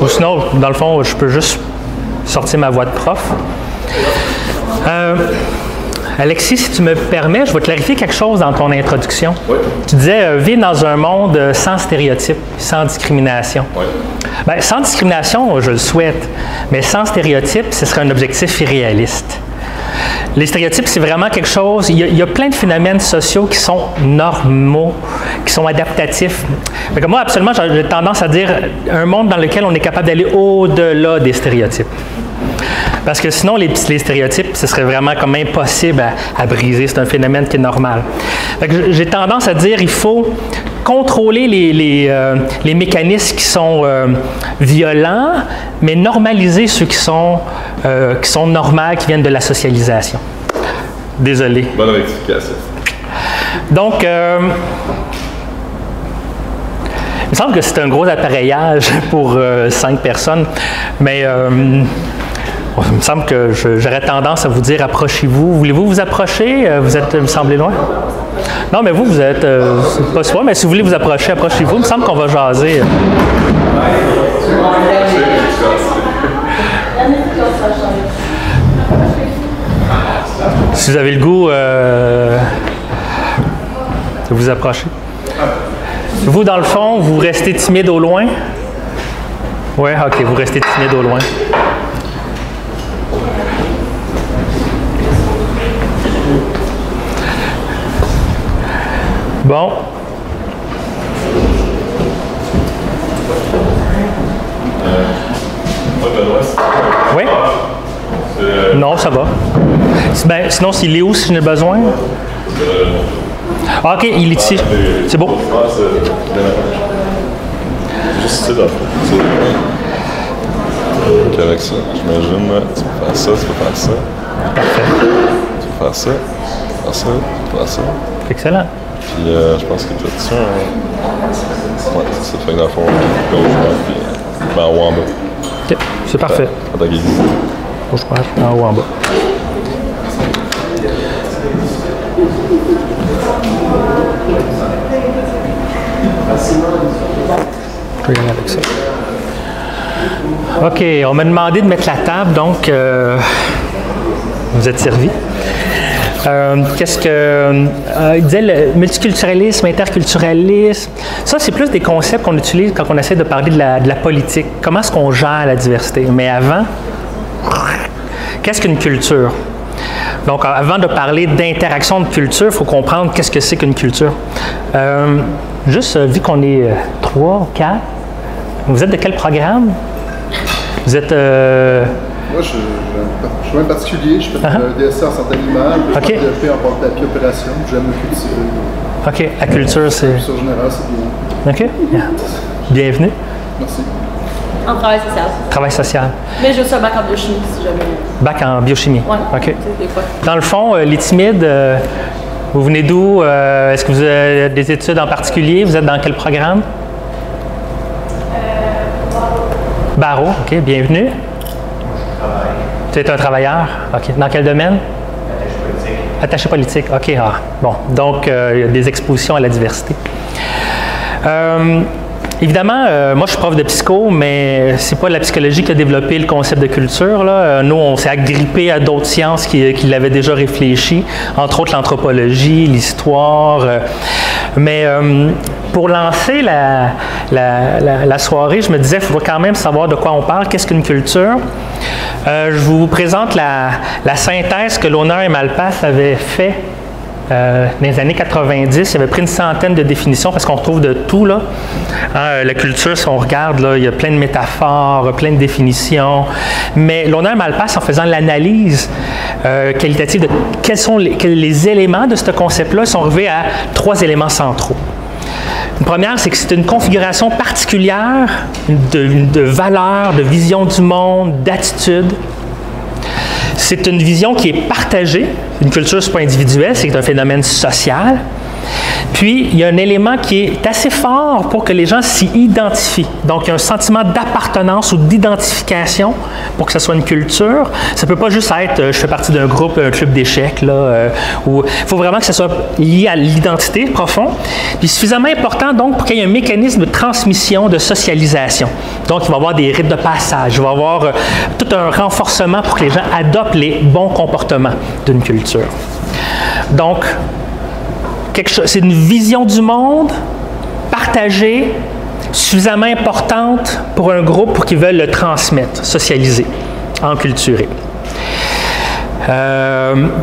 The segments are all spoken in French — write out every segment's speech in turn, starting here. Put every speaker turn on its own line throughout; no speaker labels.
Ou sinon, dans le fond, je peux juste sortir ma voix de prof. Alexis, si tu me permets, je vais clarifier quelque chose dans ton introduction.
Oui.
Tu disais vivre dans un monde sans stéréotypes, sans discrimination.
Oui.
Bien, sans discrimination, je le souhaite, mais sans stéréotypes, ce serait un objectif irréaliste. Les stéréotypes, c'est vraiment quelque chose... Il y a plein de phénomènes sociaux qui sont normaux, qui sont adaptatifs. Donc moi, absolument, j'ai tendance à dire un monde dans lequel on est capable d'aller au-delà des stéréotypes. Parce que sinon, les stéréotypes, ce serait vraiment comme impossible à briser. C'est un phénomène qui est normal. J'ai tendance à dire qu'il faut contrôler les mécanismes qui sont violents, mais normaliser ceux qui sont normaux, qui viennent de la socialisation. Désolé.
Bonne rectification.
Donc, il me semble que c'est un gros appareillage pour 5 personnes, mais il me semble que j'aurais tendance à vous dire approchez-vous. Voulez-vous vous approcher? Vous êtes, me semblez loin? Non, mais vous êtes pas sûr, mais si vous voulez vous approcher, approchez-vous. Il me semble qu'on va jaser. Si vous avez le goût de vous approcher. Vous, dans le fond, vous restez timide au loin? Oui, OK, vous restez timide au loin. Bon. Oui? Non, ça va. Ben, sinon, s'il est où, si j'en ai besoin? Ah, OK, il est ici. C'est beau.
Juste ici, là. Donc, avec ça, j'imagine, tu peux faire ça, tu peux faire ça.
Parfait.
Tu peux faire ça, faire ça, faire ça.
Excellent.
Puis, je pense que tu as ça. Ouais, c'est ça. Fait que dans le fond, gauche, droite, puis en haut, en bas.
OK, c'est parfait.
À ta guise.
Gauche, droite, en haut, en bas. Je vais y aller avec ça. OK, on m'a demandé de mettre la table, donc vous êtes servi. Qu'est-ce que... il disait le multiculturalisme, interculturalisme. Ça, c'est plus des concepts qu'on utilise quand on essaie de parler de la politique. Comment est-ce qu'on gère la diversité? Mais avant, qu'est-ce qu'une culture? Donc, avant de parler d'interaction de culture, il faut comprendre qu'est-ce que c'est qu'une culture. Juste, vu qu'on est 3, 4, vous êtes de quel programme? Vous êtes...
Moi, je suis un particulier, je fais un DSC en santé animale, je fais un DEP en porte papier opération, j'aime le cultiver.
OK, la culture, c'est...
La culture générale, c'est bien.
OK, bienvenue.
Merci.
En travail social.
Travail social.
Mais j'ai aussi un bac en biochimie, si jamais.
Bac en biochimie?
Oui,
OK.
des fois.
Dans le fond, les timides, vous venez d'où? Est-ce que vous avez des études en particulier? Vous êtes dans quel programme? Barreau, OK, bienvenue. Tu es un travailleur? OK. Dans quel domaine? Attaché politique. OK, ah, bon. Donc, il y a des expositions à la diversité. Évidemment, moi, je suis prof de psycho, mais c'est pas la psychologie qui a développé le concept de culture, là. Nous, on s'est agrippé à d'autres sciences qui l'avaient déjà réfléchi, entre autres l'anthropologie, l'histoire. Mais pour lancer la soirée, je me disais, il faudrait quand même savoir de quoi on parle, qu'est-ce qu'une culture. Je vous présente la synthèse que Lohner et Malpass avaient fait dans les années 90. Il avait pris une centaine de définitions parce qu'on retrouve de tout, là. La culture, si on regarde, là, il y a plein de métaphores, plein de définitions. Mais Lohner et Malpass, en faisant l'analyse qualitative de quels sont les éléments de ce concept-là, ils sont arrivés à 3 éléments centraux. Une première, c'est que c'est une configuration particulière de valeurs, de vision du monde, d'attitude. C'est une vision qui est partagée. Une culture, ce n'est pas individuel, c'est un phénomène social. Puis, il y a un élément qui est assez fort pour que les gens s'y identifient. Donc, il y a un sentiment d'appartenance ou d'identification pour que ce soit une culture. Ça ne peut pas juste être je fais partie d'un groupe, un club d'échecs. Il faut vraiment que ça soit lié à l'identité profonde. Puis, suffisamment important donc pour qu'il y ait un mécanisme de transmission, de socialisation. Donc, il va y avoir des rites de passage. Il va y avoir tout un renforcement pour que les gens adoptent les bons comportements d'une culture. Donc, c'est une vision du monde partagée, suffisamment importante pour un groupe pour qu'ils veulent le transmettre, socialiser, enculturer.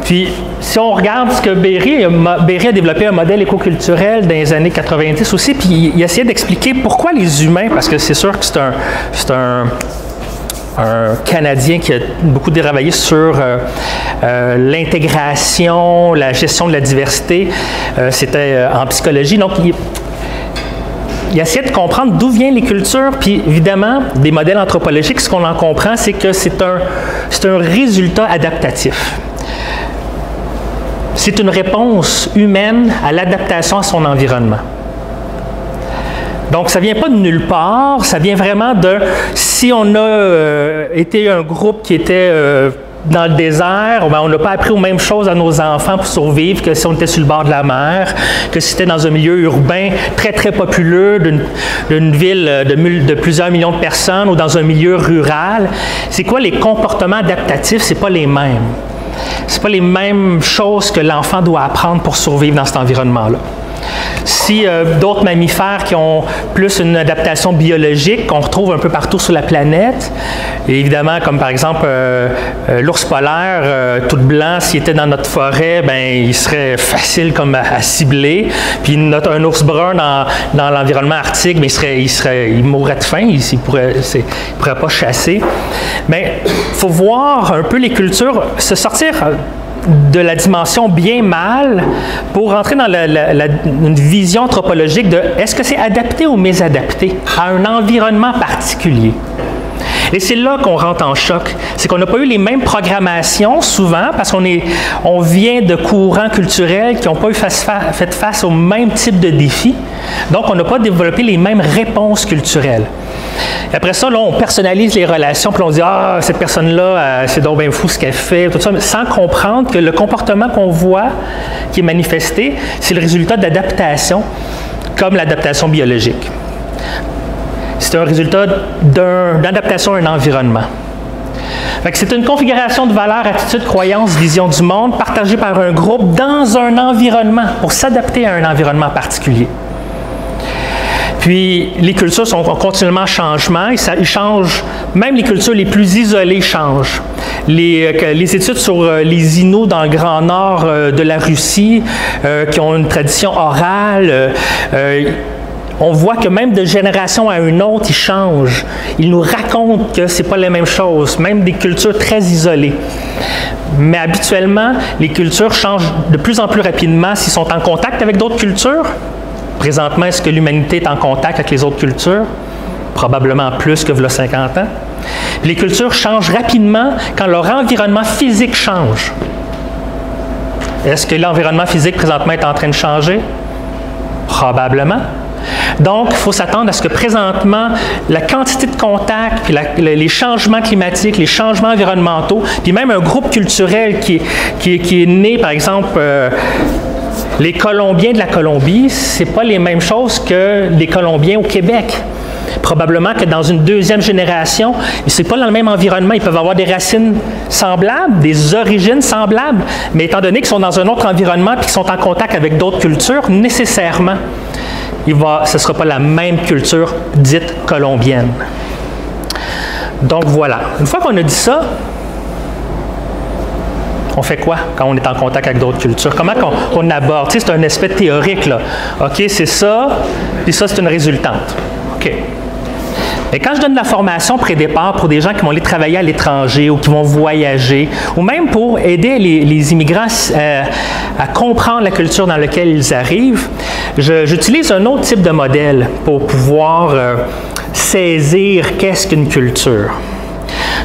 Puis, si on regarde ce que Berry a développé un modèle écoculturel dans les années 90 aussi, puis il essayait d'expliquer pourquoi les humains, parce que c'est sûr que c'est un Canadien qui a beaucoup travaillé sur l'intégration, la gestion de la diversité. C'était en psychologie. Donc, il essayait de comprendre d'où viennent les cultures. Puis, évidemment, des modèles anthropologiques, ce qu'on en comprend, c'est que c'est un résultat adaptatif. C'est une réponse humaine à l'adaptation à son environnement. Donc, ça ne vient pas de nulle part, ça vient vraiment de... Si on a été un groupe qui était dans le désert, ben, on n'a pas appris aux mêmes choses à nos enfants pour survivre que si on était sur le bord de la mer, que si c'était dans un milieu urbain très, très populeux, d'une ville de plusieurs millions de personnes ou dans un milieu rural. C'est quoi les comportements adaptatifs? Ce n'est pas les mêmes. Ce n'est pas les mêmes choses que l'enfant doit apprendre pour survivre dans cet environnement-là. Si d'autres mammifères qui ont plus une adaptation biologique, qu'on retrouve un peu partout sur la planète, et évidemment, comme par exemple l'ours polaire, tout blanc, s'il était dans notre forêt, ben il serait facile comme à cibler. Puis un ours brun dans l'environnement arctique, ben, il mourrait de faim, il ne pourrait pas chasser. Mais il faut voir un peu les cultures se sortir de la dimension bien-mal pour rentrer dans une vision anthropologique de est-ce que c'est adapté ou mésadapté à un environnement particulier. Et c'est là qu'on rentre en choc. C'est qu'on n'a pas eu les mêmes programmations souvent parce qu'on vient de courants culturels qui n'ont pas fait face au même type de défis. Donc, on n'a pas développé les mêmes réponses culturelles. Et après ça, là, on personnalise les relations, puis on dit « Ah, cette personne-là, c'est donc bien fou ce qu'elle fait », tout ça, sans comprendre que le comportement qu'on voit, qui est manifesté, c'est le résultat d'adaptation, comme l'adaptation biologique. C'est un résultat d'adaptation à un environnement. C'est une configuration de valeurs, attitudes, croyances, vision du monde partagée par un groupe dans un environnement pour s'adapter à un environnement particulier. Puis, les cultures sont continuellement en changement. Ils changent, même les cultures les plus isolées changent. Les études sur les Inuits dans le Grand Nord de la Russie, qui ont une tradition orale, on voit que même de génération à une autre, ils changent. Ils nous racontent que ce n'est pas la même chose, même des cultures très isolées. Mais habituellement, les cultures changent de plus en plus rapidement s'ils sont en contact avec d'autres cultures. Présentement, est-ce que l'humanité est en contact avec les autres cultures? Probablement plus que il y a 50 ans. Puis les cultures changent rapidement quand leur environnement physique change. Est-ce que l'environnement physique présentement est en train de changer? Probablement. Donc, il faut s'attendre à ce que présentement, la quantité de contacts, puis les changements climatiques, les changements environnementaux, puis même un groupe culturel qui est né, par exemple, les Colombiens de la Colombie, ce n'est pas les mêmes choses que les Colombiens au Québec. Probablement que dans une deuxième génération, ce n'est pas dans le même environnement. Ils peuvent avoir des racines semblables, des origines semblables, mais étant donné qu'ils sont dans un autre environnement et qu'ils sont en contact avec d'autres cultures, nécessairement, ce ne sera pas la même culture dite colombienne. Donc voilà. Une fois qu'on a dit ça, on fait quoi quand on est en contact avec d'autres cultures? Comment qu'on aborde? Tu sais, c'est un aspect théorique, là. OK, c'est ça, puis ça, c'est une résultante. OK. Mais quand je donne de la formation pré-départ pour des gens qui vont aller travailler à l'étranger ou qui vont voyager, ou même pour aider les immigrants à comprendre la culture dans laquelle ils arrivent, j'utilise un autre type de modèle pour pouvoir saisir qu'est-ce qu'une culture.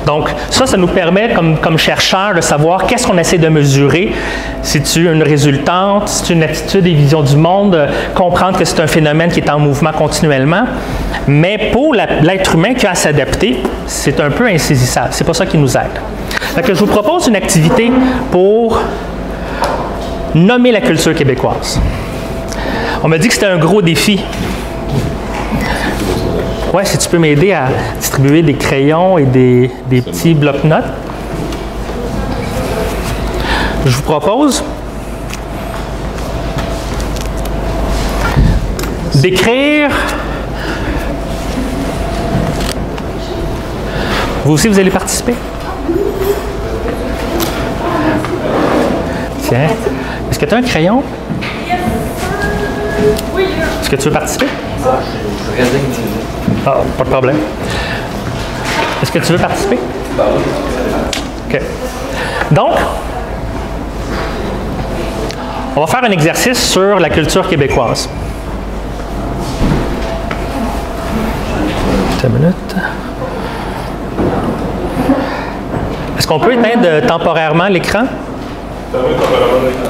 Donc, ça nous permet, comme chercheurs, de savoir qu'est-ce qu'on essaie de mesurer. C'est-tu une résultante, c'est une attitude et vision du monde, comprendre que c'est un phénomène qui est en mouvement continuellement. Mais pour l'être humain qui a à s'adapter, c'est un peu insaisissable. C'est pas ça qui nous aide. Donc, je vous propose une activité pour nommer la culture québécoise. On m'a dit que c'était un gros défi. Ouais, si tu peux m'aider à distribuer des crayons et des petits blocs-notes. Je vous propose d'écrire. Vous aussi, vous allez participer? Tiens. Est-ce que tu as un crayon? Est-ce que tu veux participer? Ah, pas de problème. Est-ce que tu veux participer? OK. Donc, on va faire un exercice sur la culture québécoise. Une minute. Est-ce qu'on peut éteindre temporairement l'écran?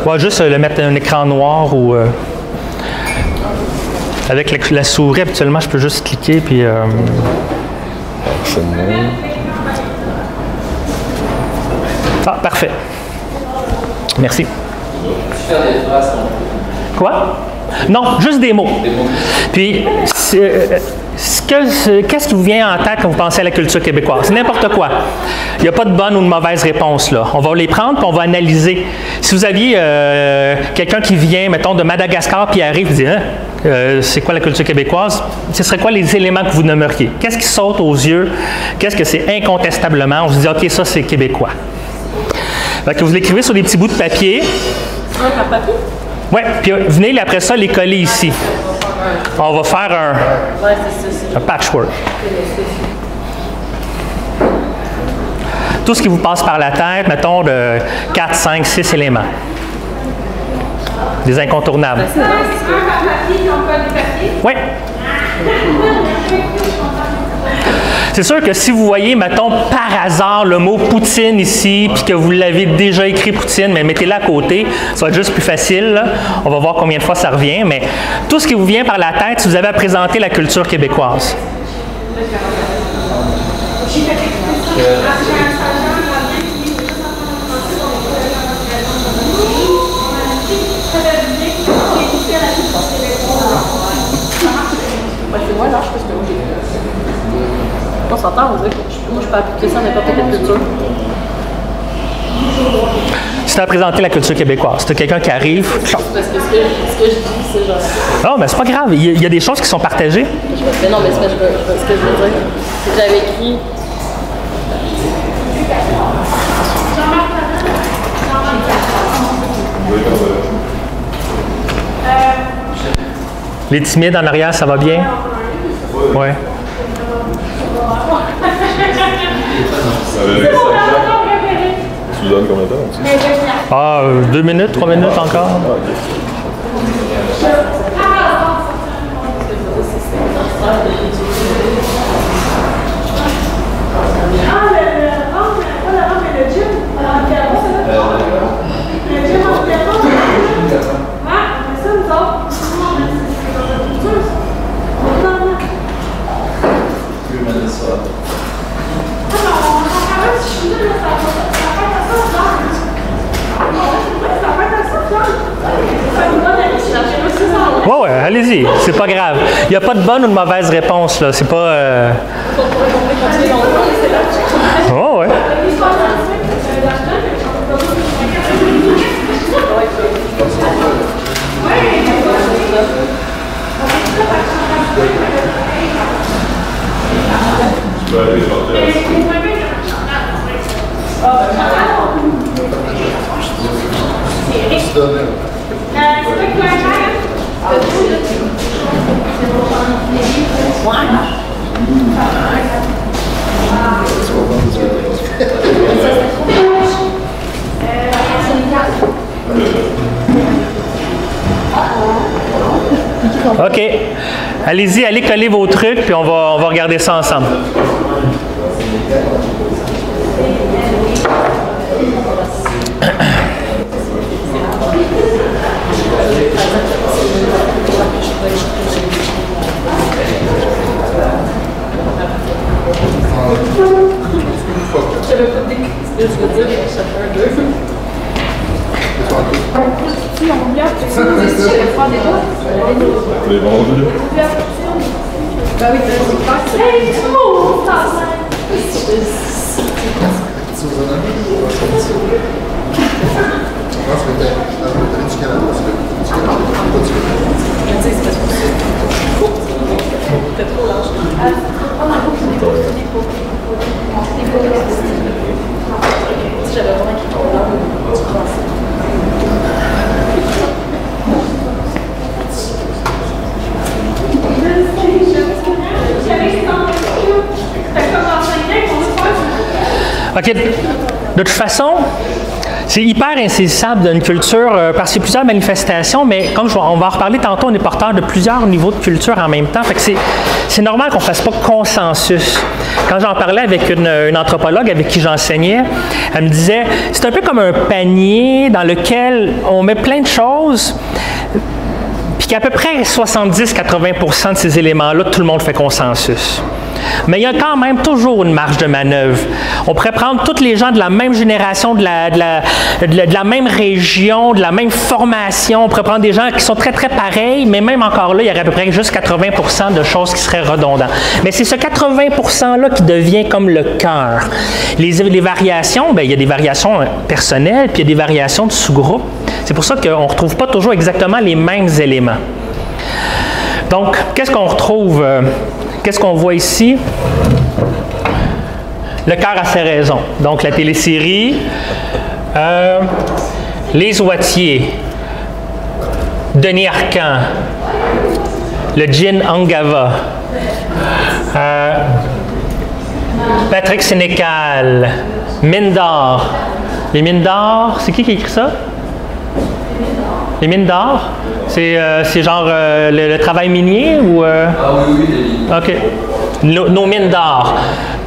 Ouais, juste le mettre un écran noir ou... Avec la souris, habituellement, je peux juste cliquer puis... Ah, parfait. Merci. Quoi? Non, juste des mots. Puis, qu'est-ce qui vous vient en tête quand vous pensez à la culture québécoise? C'est n'importe quoi. Il n'y a pas de bonne ou de mauvaise réponse, là. On va les prendre puis on va analyser. Si vous aviez quelqu'un qui vient, mettons, de Madagascar puis arrive et dit hein, c'est quoi la culture québécoise? Ce serait quoi les éléments que vous nommeriez? Qu'est-ce qui saute aux yeux? Qu'est-ce que c'est incontestablement? On se dit, OK, ça, c'est québécois. Fait que vous l'écrivez sur des petits bouts de papier.
Par papier?
Oui, puis venez après ça les coller ici. On va faire un patchwork. Tout ce qui vous passe par la tête, mettons de 4, 5, 6 éléments. Des incontournables. Oui. C'est sûr que si vous voyez, mettons, par hasard, le mot Poutine ici, puis que vous l'avez déjà écrit Poutine, mais mettez-le à côté, ça va être juste plus facile. Là. On va voir combien de fois ça revient. Mais tout ce qui vous vient par la tête, si vous avez à présenter la culture québécoise.
C'est moi, là, je pense que on s'entend, on dirait que moi, je peux appliquer ça à n'importe quelle culture.
Si tu as présenté la culture québécoise, c'est quelqu'un qui arrive.
Parce que ce que je dis, c'est genre.
Non, mais c'est pas grave. Il y a des choses qui sont partagées.
Mais non, mais ce que je veux dire, c'est que j'avais écrit.
Les timides en arrière, ça va bien? Oui.
Tu lui donnes combien de temps?
Ah, 2 minutes, 3 minutes encore? Ouais, allez-y, c'est pas grave. Il n'y a pas de bonne ou de mauvaise réponse, là. C'est pas... Oh, ouais. OK. Allez-y, allez coller vos trucs, puis on va regarder ça ensemble.
Les bons jeux.
OK. De toute façon, c'est hyper insaisissable d'une culture parce qu'il y a plusieurs manifestations, mais comme on va en reparler tantôt, on est porteur de plusieurs niveaux de culture en même temps. Fait que c'est normal qu'on ne fasse pas consensus. Quand j'en parlais avec une anthropologue avec qui j'enseignais, elle me disait, c'est un peu comme un panier dans lequel on met plein de choses, puis qu'à peu près 70-80% de ces éléments-là, tout le monde fait consensus. Mais il y a quand même toujours une marge de manœuvre. On pourrait prendre tous les gens de la même génération, de la même région, de la même formation. On pourrait prendre des gens qui sont très, très pareils, mais même encore là, il y aurait à peu près juste 80% de choses qui seraient redondantes. Mais c'est ce 80%-là qui devient comme le cœur. Les variations, bien, il y a des variations personnelles, puis il y a des variations de sous-groupes. C'est pour ça qu'on ne retrouve pas toujours exactement les mêmes éléments. Donc, qu'est-ce qu'on retrouve? Qu'est-ce qu'on voit ici? Le cœur a ses raisons. Donc, la télésérie, Les Ouatiers, Denis Arcand, le gin Angava, Patrick Sénécal, Mine d'or. Les mines d'or, c'est qui écrit ça? Les mines d'or? C'est genre le travail minier ou... Ah oui, oui. OK. Nos mines d'or.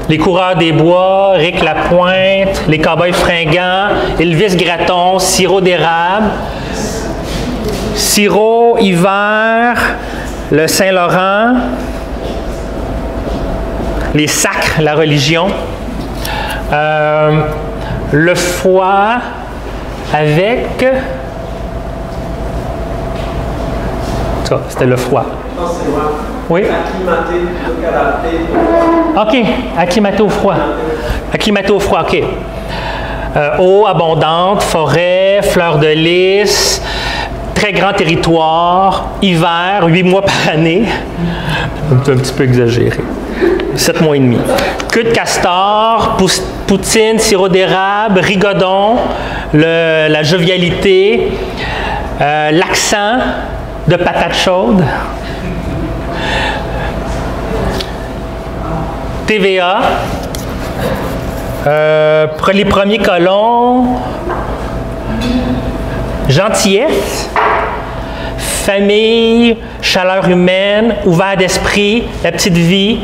Les coureurs des bois, Rick Lapointe, les cowboys fringants, Elvis Gratton, sirop d'érable, sirop, hiver, le Saint-Laurent, les sacres, la religion, le foie avec... Ça, c'était le froid. Oui?
Acclimaté, plutôt qu'adapté.
OK. Acclimaté au froid. Acclimaté au froid, OK. Eau abondante, forêt, fleurs de lys, très grand territoire, hiver, 8 mois par année. Un petit peu exagéré. 7 mois et demi. Queue de castor, poutine, sirop d'érable, rigodon, la jovialité, l'accent de patates chaudes, TVA, les premiers colons, gentillesse, famille, chaleur humaine, ouvert d'esprit, la petite vie,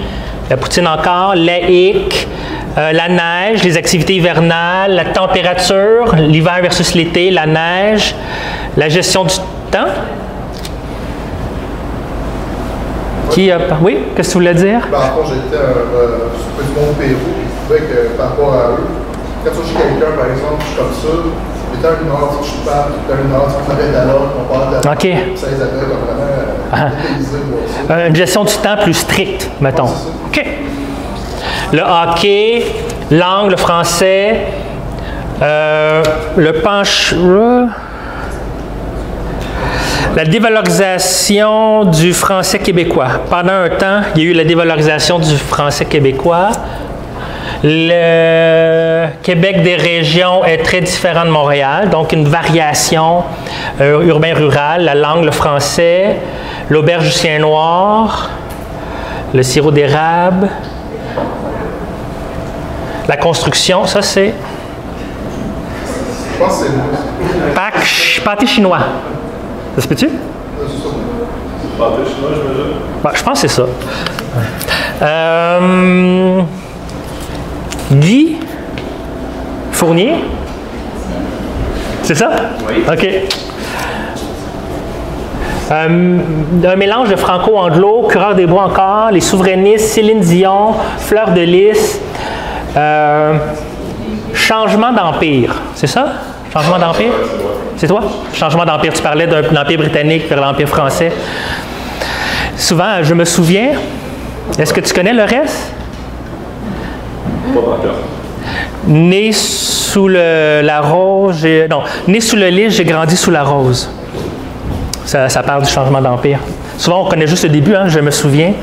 la poutine encore, laïque, la neige, les activités hivernales, la température, l'hiver versus l'été, la neige, la gestion du temps. Oui, qu'est-ce que tu voulais dire?
Ben, en fait, j'étais sur du monde Pérou, et je trouvais que par rapport à eux, quand tu chez quelqu'un, par exemple, je suis comme ça, étant une heure, je suis pas, une heure, on arrête d'alors, on parle d'alors,
OK.
ça les appelle comme vraiment dépaysé.
Une gestion du temps plus stricte, mettons.
Ouais,
OK. Le hockey, langue, le français, le la dévalorisation du français québécois. Pendant un temps, il y a eu la dévalorisation du français québécois. Le Québec des régions est très différent de Montréal, donc une variation urbain-rural, la langue, le français, l'auberge du chien noir, le sirop d'érable, la construction, ça c'est...
Je pense que c'est
pâté chinois. Ça se peut-tu?
Pâté chinois, j'imagine.
Ben, je pense que c'est ça. Guy, Fournier? C'est ça?
Oui.
OK. Un mélange de franco-anglo, Coureurs des Bois encore, les souverainistes, Céline Dion, Fleur de Lys, Changement d'empire. C'est ça? Changement d'empire? C'est toi? Changement d'empire. Tu parlais d'un empire britannique vers l'empire français. Souvent, je me souviens. Est-ce que tu connais le reste?
Pas dans le cas.
Né sous la rose, non, né sous le lys, j'ai grandi sous la rose. Ça parle du changement d'empire. Souvent, on connaît juste le début, hein, je me souviens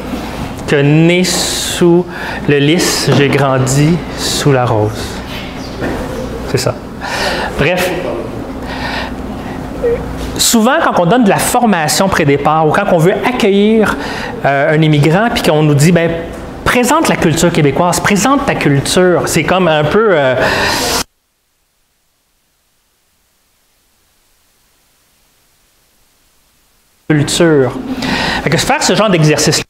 que né sous le lys, j'ai grandi sous la rose. C'est ça. Bref. Souvent, quand on donne de la formation pré-départ ou quand on veut accueillir un immigrant puis qu'on nous dit, ben présente la culture québécoise, présente ta culture. C'est comme un peu... culture. Fait que faire ce genre d'exercice.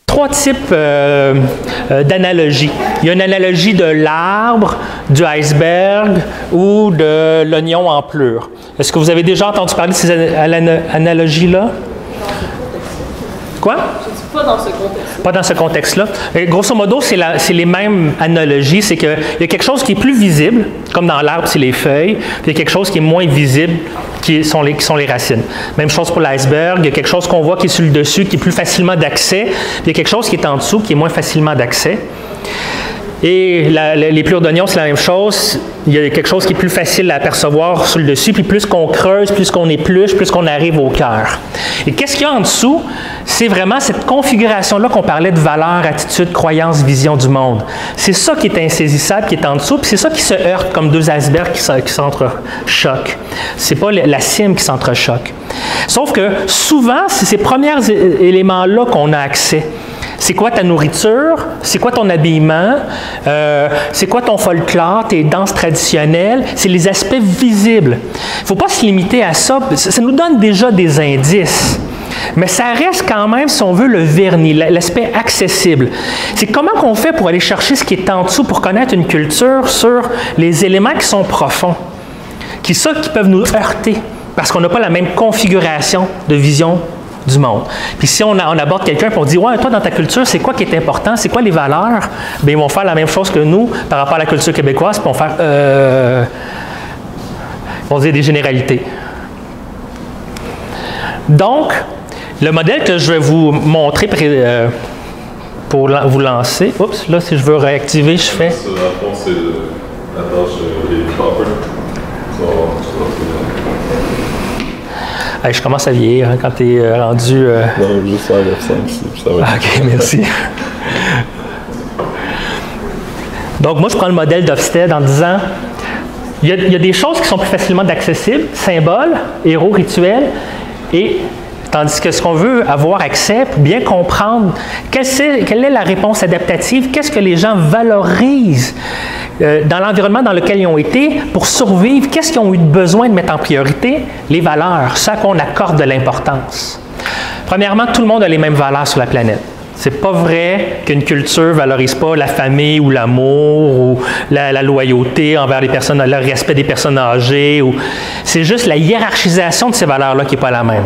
Trois types d'analogies. Il y a une analogie de l'arbre, du iceberg ou de l'oignon en pleurs. Est-ce que vous avez déjà entendu parler de ces analogies-là? Quoi?
Pas dans ce contexte.
Pas dans ce contexte-là. Grosso modo, c'est les mêmes analogies. C'est qu'il y a quelque chose qui est plus visible, comme dans l'arbre, c'est les feuilles, puis il y a quelque chose qui est moins visible, qui sont les racines. Même chose pour l'iceberg. Il y a quelque chose qu'on voit qui est sur le dessus, qui est plus facilement d'accès. Puis il y a quelque chose qui est en dessous, qui est moins facilement d'accès. Et les pleurs d'oignon, c'est la même chose. Il y a quelque chose qui est plus facile à apercevoir sur le dessus, puis plus qu'on creuse, plus qu'on épluche, plus qu'on arrive au cœur. Et qu'est-ce qu'il y a en dessous? C'est vraiment cette configuration-là qu'on parlait de valeurs, attitudes, croyances, vision du monde. C'est ça qui est insaisissable, qui est en dessous, puis c'est ça qui se heurte comme deux icebergs qui s'entrechoquent. C'est pas la cime qui s'entrechoque. Sauf que souvent, c'est ces premiers éléments-là qu'on a accès. C'est quoi ta nourriture? C'est quoi ton habillement? C'est quoi ton folklore, tes danses traditionnelles? C'est les aspects visibles. Il ne faut pas se limiter à ça. Ça nous donne déjà des indices. Mais ça reste quand même, si on veut, le vernis, l'aspect accessible. C'est comment qu'on fait pour aller chercher ce qui est en dessous, pour connaître une culture sur les éléments qui sont profonds, qui peuvent nous heurter, parce qu'on n'a pas la même configuration de vision du monde. Puis si on aborde quelqu'un et on dit « Ouais, toi, dans ta culture, c'est quoi qui est important? C'est quoi les valeurs? » Bien, ils vont faire la même chose que nous par rapport à la culture québécoise, puis ils vont faire ils vont dire des généralités. Donc, le modèle que je vais vous montrer pour vous lancer. Oups, là, si je veux réactiver, je fais.
Ça, dans le fond, c'est la tâche des copper.
Hey, je commence à vieillir hein, quand tu es rendu.
Non, juste faire F5 ici, puis ça va être...
OK, merci. Donc, moi, je prends le modèle d'Ofsted en disant il y a des choses qui sont plus facilement accessibles, symboles, héros, rituels, et tandis que ce qu'on veut avoir accès pour bien comprendre quelle est la réponse adaptative, qu'est-ce que les gens valorisent dans l'environnement dans lequel ils ont été pour survivre, qu'est-ce qu'ils ont eu besoin de mettre en priorité? Les valeurs, ça qu'on accorde de l'importance. Premièrement, tout le monde a les mêmes valeurs sur la planète. C'est pas vrai qu'une culture ne valorise pas la famille ou l'amour ou la loyauté envers les personnes, le respect des personnes âgées. C'est juste la hiérarchisation de ces valeurs-là qui n'est pas la même.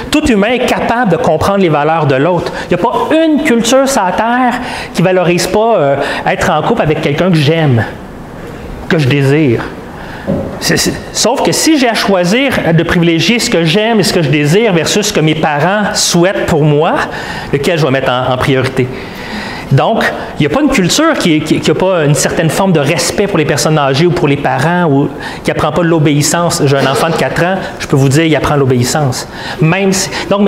Tout humain est capable de comprendre les valeurs de l'autre. Il n'y a pas une culture sur la Terre qui ne valorise pas être en couple avec quelqu'un que j'aime, que je désire. Sauf que si j'ai à choisir de privilégier ce que j'aime et ce que je désire versus ce que mes parents souhaitent pour moi, lequel je vais mettre en priorité. Donc, il n'y a pas une culture qui n'a pas une certaine forme de respect pour les personnes âgées ou pour les parents ou qui n'apprend pas l'obéissance. J'ai un enfant de 4 ans, je peux vous dire, il apprend l'obéissance. Mais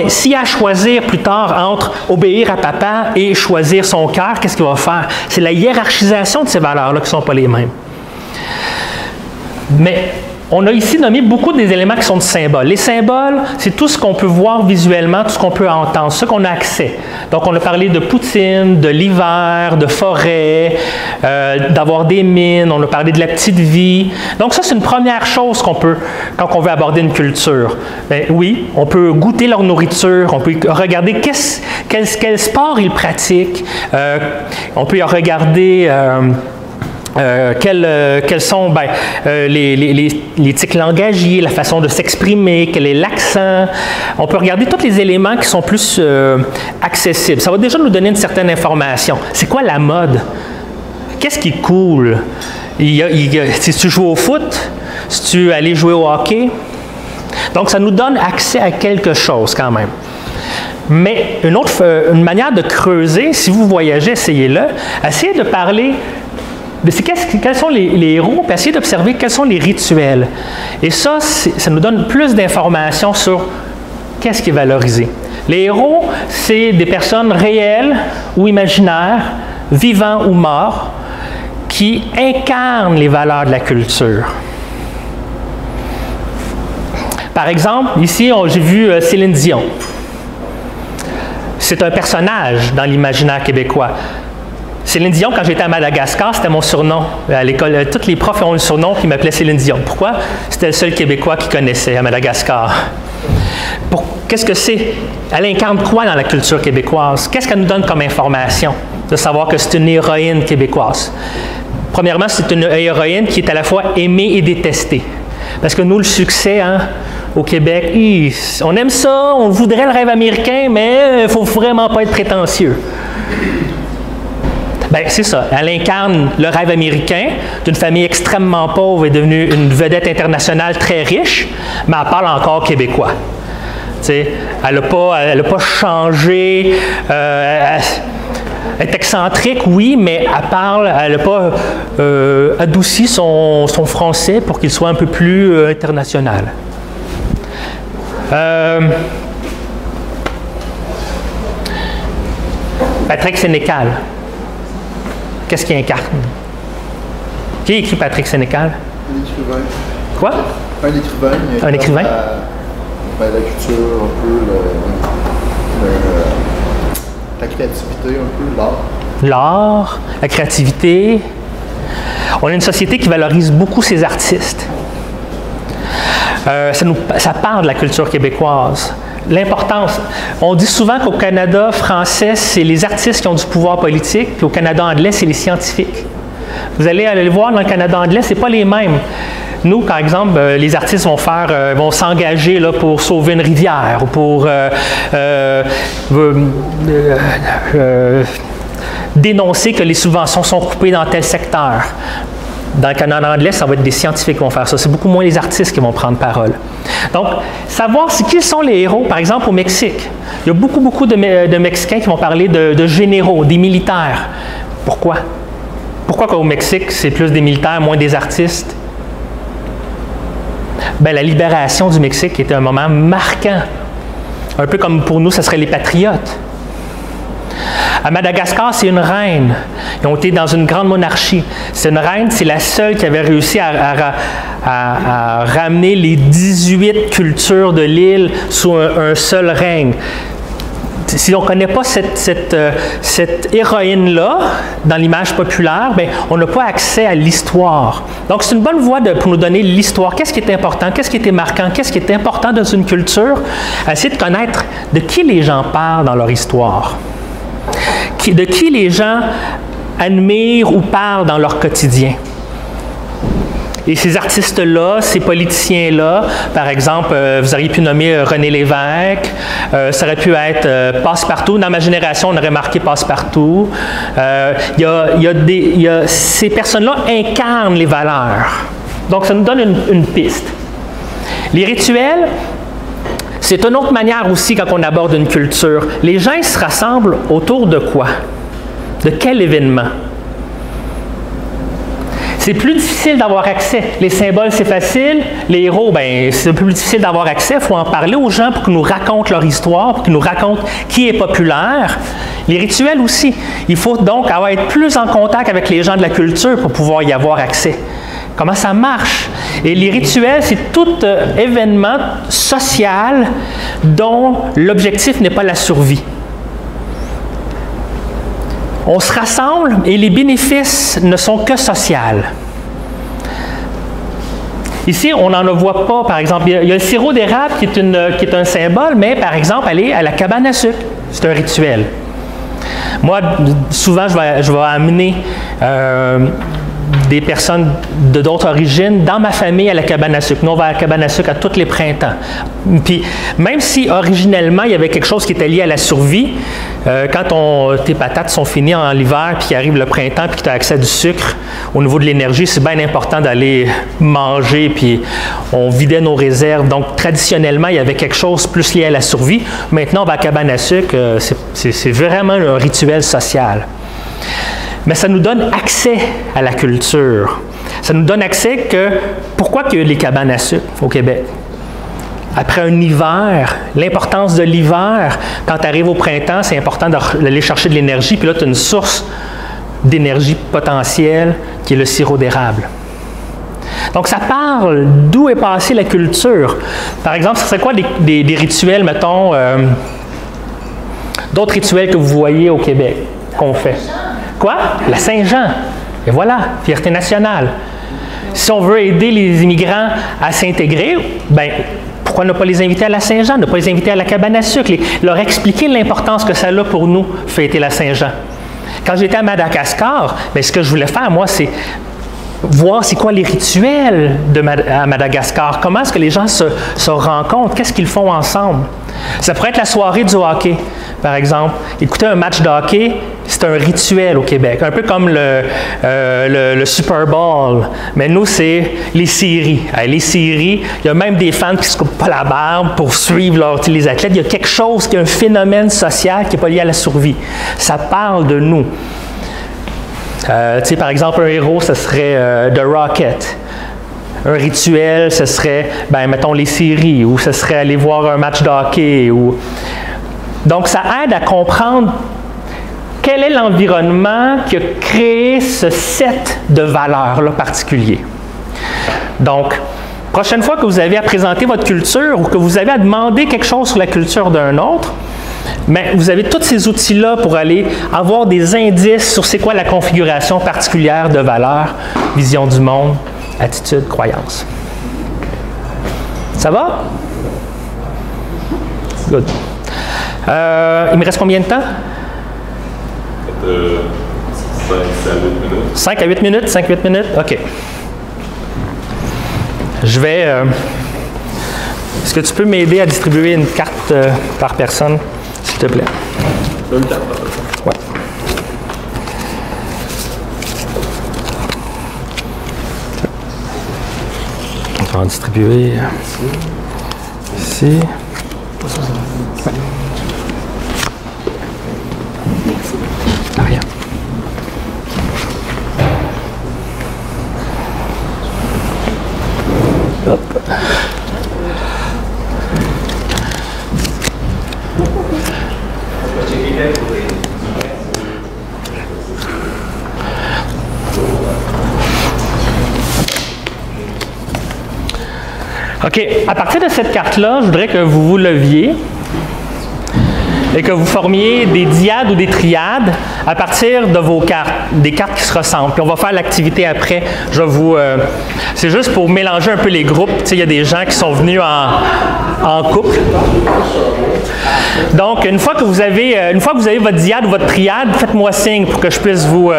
s'il y a à choisir plus tard entre obéir à papa et choisir son cœur, qu'est-ce qu'il va faire? C'est la hiérarchisation de ces valeurs-là qui ne sont pas les mêmes. Mais On a ici nommé beaucoup des éléments qui sont de symboles. Les symboles, c'est tout ce qu'on peut voir visuellement, tout ce qu'on peut entendre, ce qu'on a accès. Donc, on a parlé de Poutine, de l'hiver, de forêt, d'avoir des mines, on a parlé de la petite vie. Donc, ça, c'est une première chose qu'on peut, quand on veut aborder une culture. Bien, oui, on peut goûter leur nourriture, on peut regarder quel sport ils pratiquent, on peut regarder... quels sont les tics langagiers, la façon de s'exprimer, quel est l'accent. On peut regarder tous les éléments qui sont plus accessibles. Ça va déjà nous donner une certaine information. C'est quoi la mode? Qu'est-ce qui est cool? Si tu joues au foot, si tu allais jouer au hockey. Donc, ça nous donne accès à quelque chose quand même. Mais une manière de creuser, si vous voyagez, essayez-le, essayez de parler... quels sont les héros, puis essayer d'observer quels sont les rituels. Et ça nous donne plus d'informations sur qu'est-ce qui est valorisé. Les héros, c'est des personnes réelles ou imaginaires, vivants ou morts, qui incarnent les valeurs de la culture. Par exemple, ici, j'ai vu Céline Dion. C'est un personnage dans l'imaginaire québécois. Céline Dion, quand j'étais à Madagascar, c'était mon surnom. À l'école, tous les profs ont le surnom qui m'appelaient Céline Dion. Pourquoi? C'était le seul Québécois qui connaissait à Madagascar. Qu'est-ce que c'est? Elle incarne quoi dans la culture québécoise? Qu'est-ce qu'elle nous donne comme information de savoir que c'est une héroïne québécoise? Premièrement, c'est une héroïne qui est à la fois aimée et détestée. Parce que nous, le succès, au Québec, on aime ça, on voudrait le rêve américain, mais il ne faut vraiment pas être prétentieux. Bien, c'est ça. Elle incarne le rêve américain d'une famille extrêmement pauvre et devenue une vedette internationale très riche, mais elle parle encore québécois. T'sais, elle n'a pas changé. Elle est excentrique, oui, mais elle n'a pas adouci son français pour qu'il soit un peu plus international. Patrick Sénécal. Qu'est-ce qu'il incarne? Qui a écrit Patrick Sénécal?
Un écrivain.
Quoi?
Un écrivain.
Un écrivain?
La culture, un peu, la créativité, un peu, l'art.
L'art, la créativité. On a une société qui valorise beaucoup ses artistes. Ça parle de la culture québécoise. L'importance. On dit souvent qu'au Canada français, c'est les artistes qui ont du pouvoir politique, puis au Canada anglais, c'est les scientifiques. Vous allez le voir dans le Canada anglais, c'est pas les mêmes. Nous, par exemple, les artistes vont s'engager pour sauver une rivière ou pour dénoncer que les subventions sont coupées dans tel secteur. Dans le Canada anglais, ça va être des scientifiques qui vont faire ça. C'est beaucoup moins les artistes qui vont prendre parole. Donc, savoir qui sont les héros, par exemple au Mexique. Il y a beaucoup de Mexicains qui vont parler de généraux, des militaires. Pourquoi? Pourquoi qu'au Mexique, c'est plus des militaires, moins des artistes? Bien, la libération du Mexique était un moment marquant. Un peu comme pour nous, ce serait les patriotes. À Madagascar, c'est une reine. Ils ont été dans une grande monarchie. C'est une reine, c'est la seule qui avait réussi à ramener les 18 cultures de l'île sous un seul règne. Si on ne connaît pas cette héroïne-là, dans l'image populaire, bien, on n'a pas accès à l'histoire. Donc, c'est une bonne voie pour nous donner l'histoire. Qu'est-ce qui est important? Qu'est-ce qui était marquant? Qu'est-ce qui est important dans une culture? Essayer de connaître de qui les gens parlent dans leur histoire. De qui les gens admirent ou parlent dans leur quotidien. Et ces artistes-là, ces politiciens-là, par exemple, vous auriez pu nommer René Lévesque, ça aurait pu être Passepartout. Dans ma génération, on aurait marqué Passepartout. Ces personnes-là incarnent les valeurs. Donc, ça nous donne une piste. Les rituels, c'est une autre manière aussi quand on aborde une culture. Les gens ils se rassemblent autour de quoi? De quel événement? C'est plus difficile d'avoir accès. Les symboles, c'est facile. Les héros, bien, c'est un peu plus difficile d'avoir accès. Il faut en parler aux gens pour qu'ils nous racontent leur histoire, pour qu'ils nous racontent qui est populaire. Les rituels aussi. Il faut donc être plus en contact avec les gens de la culture pour pouvoir y avoir accès. comment ça marche. Et les rituels, c'est tout événement social dont l'objectif n'est pas la survie. On se rassemble et les bénéfices ne sont que sociaux. Ici, on n'en voit pas, par exemple. Il y a le sirop d'érable qui est un symbole, mais par exemple, aller à la cabane à sucre, c'est un rituel. Moi, souvent, je vais amener des personnes d'autres origines dans ma famille à la cabane à sucre. Nous, on va à la cabane à sucre à tous les printemps. Puis, même si originellement, il y avait quelque chose qui était lié à la survie, quand tes patates sont finies en l'hiver, puis qu'il arrive le printemps, puis que tu as accès à du sucre, au niveau de l'énergie, c'est bien important d'aller manger, puis on vidait nos réserves. Donc, traditionnellement, il y avait quelque chose plus lié à la survie. Maintenant, on va à la cabane à sucre, c'est vraiment un rituel social. Mais ça nous donne accès à la culture. Ça nous donne accès que... Pourquoi qu'il y a les cabanes à sucre au Québec? Après un hiver, l'importance de l'hiver, quand tu arrives au printemps, c'est important d'aller chercher de l'énergie, puis là, tu as une source d'énergie potentielle qui est le sirop d'érable. Donc, ça parle d'où est passée la culture. Par exemple, ce serait quoi des rituels, mettons, d'autres rituels que vous voyez au Québec, qu'on fait? Quoi? La Saint-Jean. Et voilà, fierté nationale. Si on veut aider les immigrants à s'intégrer, bien, pourquoi ne pas les inviter à la Saint-Jean, ne pas les inviter à la cabane à sucre, leur expliquer l'importance que ça a pour nous, fêter la Saint-Jean. Quand j'étais à Madagascar, bien, ce que je voulais faire, moi, c'est voir c'est quoi les rituels à Madagascar, comment est-ce que les gens se rencontrent, qu'est-ce qu'ils font ensemble. Ça pourrait être la soirée du hockey, par exemple. Écouter un match de hockey, c'est un rituel au Québec, un peu comme le Super Bowl. Mais nous, c'est les séries. Les séries, il y a même des fans qui ne se coupent pas la barbe pour suivre les athlètes. Il y a quelque chose qui est un phénomène social qui n'est pas lié à la survie. Ça parle de nous. Par exemple, un héros, ce serait The Rocket. Un rituel, ce serait, mettons, les séries, ou ce serait aller voir un match de hockey. Donc, ça aide à comprendre quel est l'environnement qui a créé ce set de valeurs-là particulier. Donc, prochaine fois que vous avez à présenter votre culture ou que vous avez à demander quelque chose sur la culture d'un autre, mais vous avez tous ces outils-là pour aller avoir des indices sur c'est quoi la configuration particulière de valeurs, vision du monde, attitude, croyance. Ça va? Good. Il me reste combien de temps? 5 à 8 minutes. 5 à 8 minutes? OK. Je vais... Est-ce que tu peux m'aider à distribuer une carte par personne, s'il te plaît?
Une carte par personne?
Oui. On va en distribuer ici. Rien. Hop. OK. À partir de cette carte-là, je voudrais que vous vous leviez et que vous formiez des diades ou des triades à partir de vos cartes, des cartes qui se ressemblent. Puis on va faire l'activité après. Je vais vous... c'est juste pour mélanger un peu les groupes. Tu sais, il y a des gens qui sont venus en couple. Donc, une fois que vous avez votre diade ou votre triade, faites-moi signe pour que je puisse vous...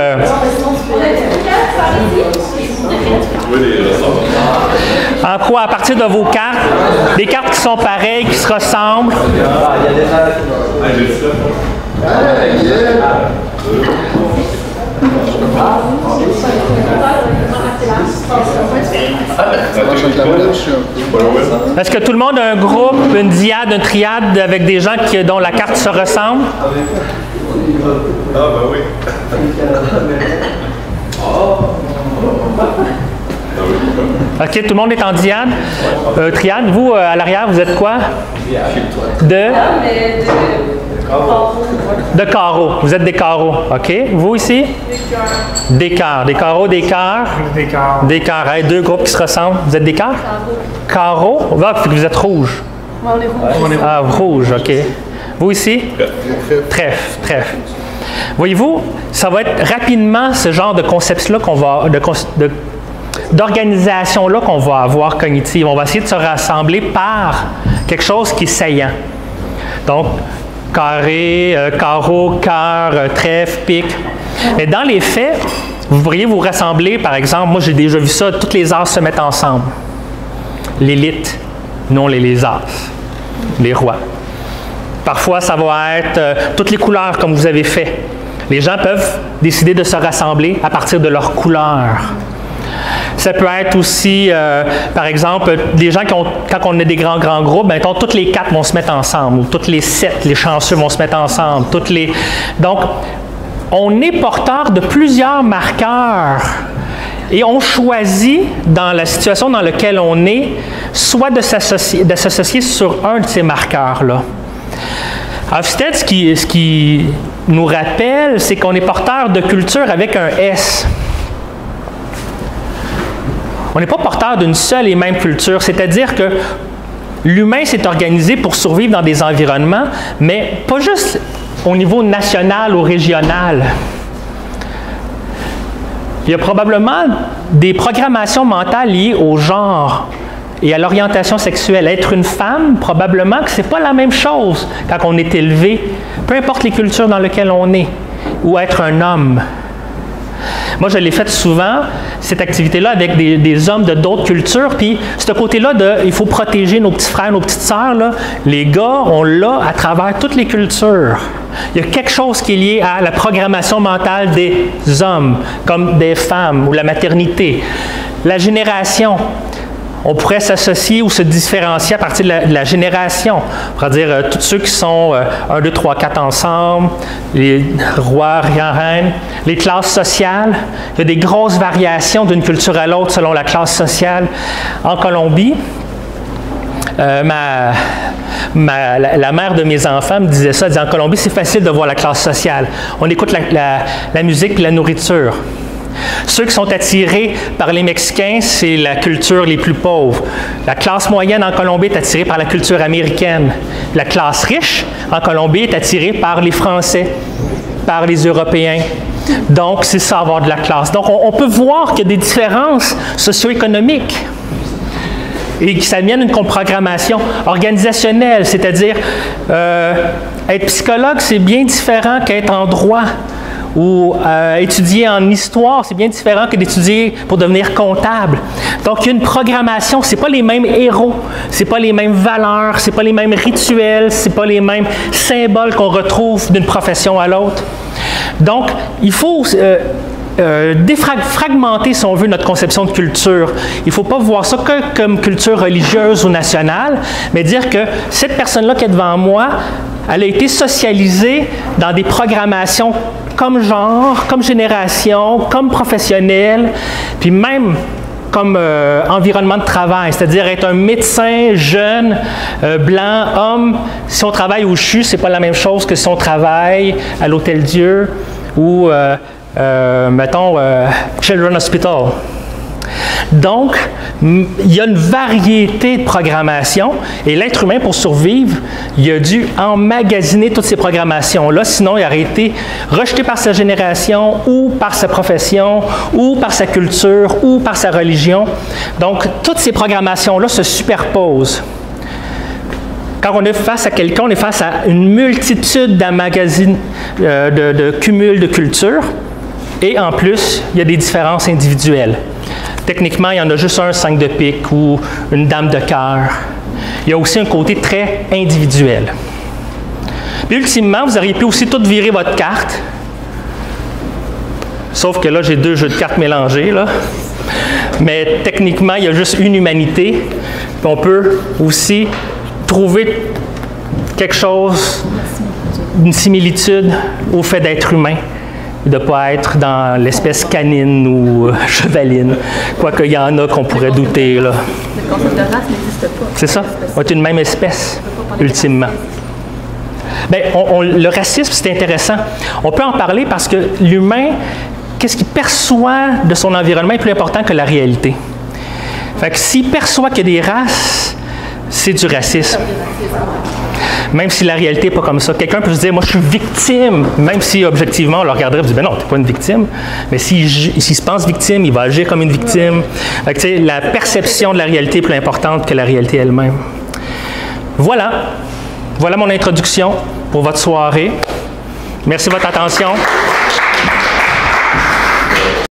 En quoi? À partir de vos cartes, des cartes qui sont pareilles, qui se ressemblent. Est-ce que tout le monde a un groupe, une diade, une triade avec des gens dont la carte se ressemble?
Ah, ben oui.
OK, tout le monde est en diade. Triade, vous, à l'arrière, vous êtes quoi? De? De carreaux. Vous êtes des carreaux. OK. Vous ici? Des cœurs. Des carreaux, des cœurs.
Des cœurs.
Des cœurs. Hey, deux groupes qui se ressemblent. Vous êtes des cœurs? Carreaux. Ah, vous êtes rouges.
On est rouge.
Ah, rouge, OK. Vous ici? Trèfle. Trèfle. Voyez-vous, ça va être rapidement ce genre de concept-là qu'on va... d'organisation-là qu'on va avoir cognitive. On va essayer de se rassembler par quelque chose qui est saillant. Donc, carré, carreau, cœur, trèfle, pic. Mais dans les faits, vous pourriez vous rassembler, par exemple, moi j'ai déjà vu ça, toutes les as se mettent ensemble. L'élite, non les as, les rois. Parfois, ça va être toutes les couleurs comme vous avez fait. Les gens peuvent décider de se rassembler à partir de leurs couleurs. Ça peut être aussi, par exemple, des gens quand on a des grands groupes, ben, toutes les 4 vont se mettre ensemble, ou toutes les 7, les chanceux vont se mettre ensemble. Donc, on est porteur de plusieurs marqueurs et on choisit, dans la situation dans laquelle on est, soit de s'associer sur un de ces marqueurs-là. Hofstede, ce qui nous rappelle, c'est qu'on est porteur de culture avec un S. On n'est pas porteur d'une seule et même culture, c'est-à-dire que l'humain s'est organisé pour survivre dans des environnements, mais pas juste au niveau national ou régional. Il y a probablement des programmations mentales liées au genre et à l'orientation sexuelle. Être une femme, probablement que ce n'est pas la même chose quand on est élevé, peu importe les cultures dans lesquelles on est, ou être un homme. Moi, je l'ai fait souvent, cette activité-là, avec des hommes de d'autres cultures. Puis, ce côté-là il faut protéger nos petits frères, nos petites sœurs, là, les gars, on l'a à travers toutes les cultures. Il y a quelque chose qui est lié à la programmation mentale des hommes, comme des femmes, ou la maternité. La génération. On pourrait s'associer ou se différencier à partir de la génération. On pourrait dire tous ceux qui sont 1, 2, 3, 4 ensemble, les rois, reines, les classes sociales. Il y a des grosses variations d'une culture à l'autre selon la classe sociale. En Colombie, la mère de mes enfants me disait ça, elle disait, en Colombie, c'est facile de voir la classe sociale. On écoute la musique et la nourriture. Ceux qui sont attirés par les Mexicains, c'est la culture les plus pauvres. La classe moyenne en Colombie est attirée par la culture américaine. La classe riche en Colombie est attirée par les Français, par les Européens. Donc, c'est ça, avoir de la classe. Donc, on peut voir qu'il y a des différences socio-économiques et que ça vienne d'une programmation organisationnelle, c'est-à-dire être psychologue, c'est bien différent qu'être en droit. Ou étudier en histoire, c'est bien différent que d'étudier pour devenir comptable. Donc, il y a une programmation, ce n'est pas les mêmes héros, ce n'est pas les mêmes valeurs, ce n'est pas les mêmes rituels, ce n'est pas les mêmes symboles qu'on retrouve d'une profession à l'autre. Donc, il faut fragmenter, si on veut, notre conception de culture. Il ne faut pas voir ça que comme culture religieuse ou nationale, mais dire que cette personne-là qui est devant moi, elle a été socialisée dans des programmations comme genre, comme génération, comme professionnel, puis même comme environnement de travail, c'est-à-dire être un médecin jeune, blanc, homme. Si on travaille au CHU, c'est pas la même chose que si on travaille à l'Hôtel Dieu ou, mettons, Children's Hospital. Donc, il y a une variété de programmations et l'être humain, pour survivre, il a dû emmagasiner toutes ces programmations-là, sinon il aurait été rejeté par sa génération ou par sa profession ou par sa culture ou par sa religion. Donc, toutes ces programmations-là se superposent. Quand on est face à quelqu'un, on est face à une multitude d'emmagasines, de cumul de cultures et en plus, il y a des différences individuelles. Techniquement, il y en a juste un 5 de pique ou une dame de cœur. Il y a aussi un côté très individuel. Puis ultimement, vous auriez pu aussi tout virer votre carte. Sauf que là, j'ai 2 jeux de cartes mélangés, là. Mais techniquement, il y a juste une humanité. Puis on peut aussi trouver quelque chose, une similitude au fait d'être humain. De ne pas être dans l'espèce canine ou chevaline, quoique il y en a qu'on pourrait douter. Là.
Le concept de race n'existe pas.
C'est ça, on est une même espèce, ultimement. Bien, le racisme, c'est intéressant. On peut en parler parce que l'humain, qu'est-ce qu'il perçoit de son environnement est plus important que la réalité. Fait que s'il perçoit qu'il y a des races, c'est du racisme. Même si la réalité n'est pas comme ça. Quelqu'un peut se dire, moi je suis victime, même si objectivement on le regarderait et on dit, ben non, tu n'es pas une victime. Mais s'il se pense victime, il va agir comme une victime. Fait que, tu sais, la perception de la réalité est plus importante que la réalité elle-même. Voilà. Voilà mon introduction pour votre soirée. Merci de votre attention.